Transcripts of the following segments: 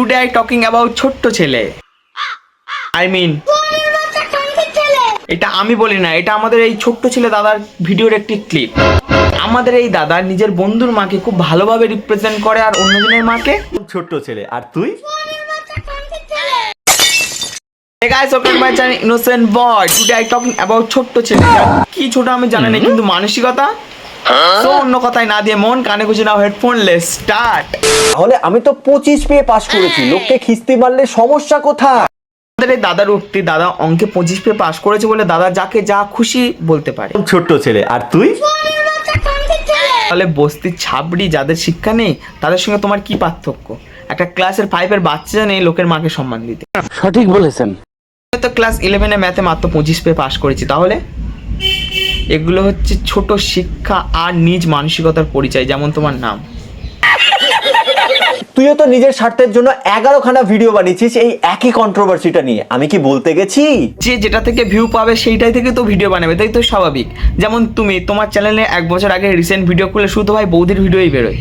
Today I talking about ছোট্ট ছেলে। I mean এটা আমি বলি না, এটা আমাদের এই ছোট্ট ছেলে দাদার ভিডিওর একটি ক্লিপ। আমাদের এই দাদা নিজের বন্ধুর মাকে খুব ভালোভাবে রিপ্রেজেন্ট করে আর অন্যজনের মাকে ছোট্ট ছেলে। আর তুই? Hey guys, welcome to my channel Innocent Boy. Today I talking about ছোট্ট ছেলে। কি ছোট আমি জানি না, কিন্তু মানসিকতা তো অন্য কথাই না দিয়ে মন কানে গুঁজে নাও হেডফোন, লেটস স্টার্ট। তাহলে আমি তো 25 পেয়ে পাস করেছি, লোককে খিস্তি মারলে সমস্যা কোথায়? আমাদের এই দাদার উক্তি, দাদা অঙ্কে 25 পেয়ে পাস করেছে বলে দাদা যাকে যা খুশি বলতে পারে। ছোট্ট ছেলে। আর তুই? তাহলে বস্তির ছাবড়ি যাদের শিক্ষা নেই তাদের সঙ্গে তোমার কি পার্থক্য? একটা ক্লাসের 5-এর বাচ্চা নেই লোকের মাকে সম্মান দিতে। সঠিক বলেছেন। তো ক্লাস 11-এ ম্যাথে মাত্র 25 পেয়ে পাস করেছি, তাহলে এগুলো হচ্ছে ছোট শিক্ষা আর নিজ মানসিকতার পরিচয়, যেমন তোমার নাম। তুইও তো নিজের স্বার্থের জন্য 11খানা ভিডিও বানিয়েছিস এই একই কন্ট্রোভার্সিটা নিয়ে। আমি কি বলতে গেছি? যে যেটা থেকে ভিউ পাবে সেইটাই থেকে তো ভিডিও বানাবে, তাই তো স্বাভাবিক। যেমন তুমি তোমার চ্যানেলে 1 বছর আগে রিসেন্ট ভিডিও করলে শুধু ভাই বৌদির ভিডিওই বেরোয়।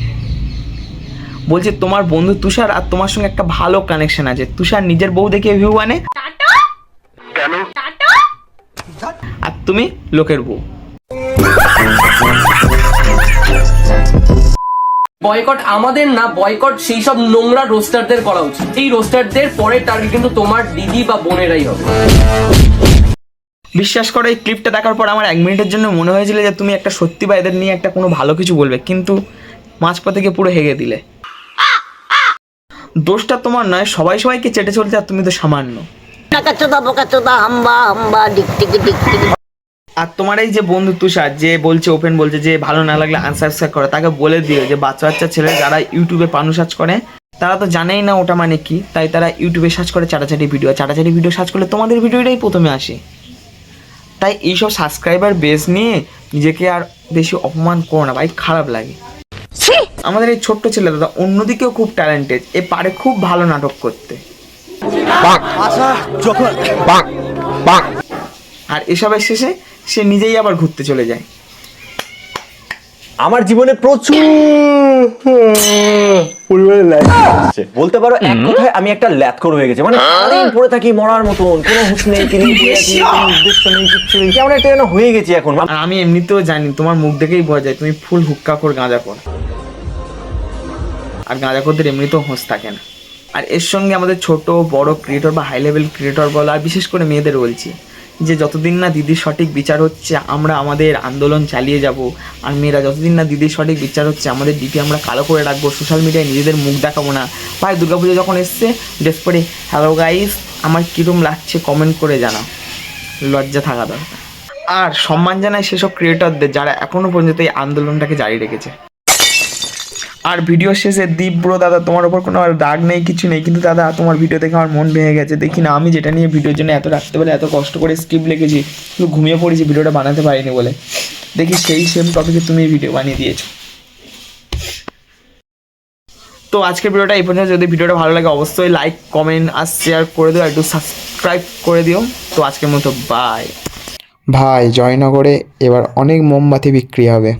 বলছে তোমার বন্ধু তুষার আর তোমার সঙ্গে একটা ভালো কানেকশন আছে, তুষার নিজের বউ দেখে ভিউ আনে আর তুমি লোকের বউ। বয়কট আমাদের না, বয়কট সেই সব নোংরা রোস্টারদের করা উচিত। এই রোস্টারদের পরের টার্গেট কিন্তু তোমার দিদি বা বোনেরাই হবে। বিশ্বাস করো, এই ক্লিপটা দেখার পর আমার 1 মিনিটের জন্য মনে হয়েছিল যে তুমি একটা সত্যি বা এদের নিয়ে একটা কোনো ভালো কিছু বলবে, কিন্তু মাঝপথে গিয়ে পুরো হেগে দিলে। দোষটা তোমার নয়, সবাইকে চেটে চলছে আর তুমি তো সামান্য। আর তোমার এই যে বন্ধু তুষার যে বলছে ওপেন বলছে যে ভালো না লাগলে আনসাবস্ক্রাইব করে, তাকে বলে দিও যে বাচ্চা ছেলে যারা ইউটিউবে পানু সার্চ করে তারা তো জানেই না ওটা মানে কি, তাই তারা ইউটিউবে সার্চ করে চাটাচাটি ভিডিও সার্চ করলে তোমাদের ভিডিওটাই প্রথমে আসে। তাই এইসব সাবস্ক্রাইবার বেস নিয়ে নিজেকে আর বেশি অপমান করো না ভাই, খারাপ লাগে। আমাদের এই ছোট্ট ছেলে দাদা অন্যদিকেও খুব ট্যালেন্টেড, এ পারে খুব ভালো নাটক করতে। আর এসবের শেষে সে নিজেই আবার ঘুরতে চলে যায়। আমার জীবনে প্রচুর পরিমাণে ল্যাথ আসছে, বলতে পারো এক কথায় আমি একটা ল্যাথখোর হয়ে গেছে। মানে সারাদিন পড়ে থাকি মরার মতন, কোনো হুঁশ নেই, কোনো উদ্দেশ্য নেই, কিচ্ছু নেই, কেমন একটা যেন হয়ে গেছি এখন। আর আমি এমনিতেও জানি, তোমার মুখ দেখেই বোঝা যায় তুমি ফুল হুক্কাখোর গাঁজাখোর, আর গাঁজাখোরদের এমনিতেও হোঁশ থাকে না। আর এর সঙ্গে আমাদের ছোট বড় ক্রিয়েটর বা হাই লেভেল ক্রিয়েটর বলো, আর বিশেষ করে মেয়েদের বলছি যে যতদিন না দিদির সঠিক বিচার হচ্ছে আমরা আমাদের আন্দোলন চালিয়ে যাব। আর মেয়েরা যতদিন না দিদির সঠিক বিচার হচ্ছে আমাদের ডিপি আমরা কালো করে রাখবো, সোশ্যাল মিডিয়ায় নিজেদের মুখ দেখাবো না। ভাই দুর্গাপুজো যখন এসছে ড্রেস পরে হ্যালো গাইস আমার কীরকম লাগছে কমেন্ট করে জানাও, লজ্জা থাকা দরকার। আর সম্মান জানাই সেসব ক্রিয়েটরদের যারা এখনও পর্যন্ত এই আন্দোলনটাকে জারি রেখেছে। আর ভিডিও শেষে দীপ ব্রো দাদা তোমার ওপর কোনো রাগ নেই, কিছু নেই, কিন্তু দাদা তোমার ভিডিও দেখে আমার মন ভেঙে গেছে। দেখি না আমি যেটা নিয়ে ভিডিওর জন্য এত রাত্রেবেলা এত কষ্ট করে স্ক্রিপ্ট লিখেছি, শুধু ঘুমিয়ে পড়েছি ভিডিওটা বানাতে পারিনি বলে, দেখি সেই সেম টপিকে তুমি ভিডিও বানিয়ে দিয়েছো। তো আজকের ভিডিওটা এই পর্যন্ত। যদি ভিডিওটা ভালো লাগে অবশ্যই লাইক কমেন্ট আর শেয়ার করে দিও, একটু সাবস্ক্রাইব করে দিও। তো আজকের মতো বাই। ভাই জয়নগরে এবার অনেক মোমবাতি বিক্রি হবে।